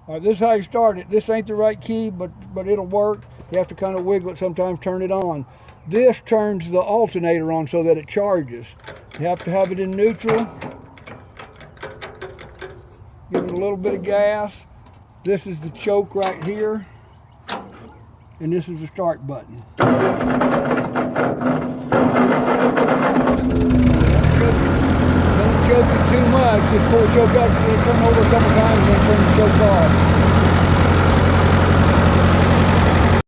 All right, this is how you start it. This ain't the right key, but it'll work. You have to kind of wiggle it sometimes, turn it on. This turns the alternator on so that it charges. You have to have it in neutral. Give it a little bit of gas. This is the choke right here. And this is the start button. Don't choke it too much. Just pull the choke up, turn over a couple times, and then turn the choke off.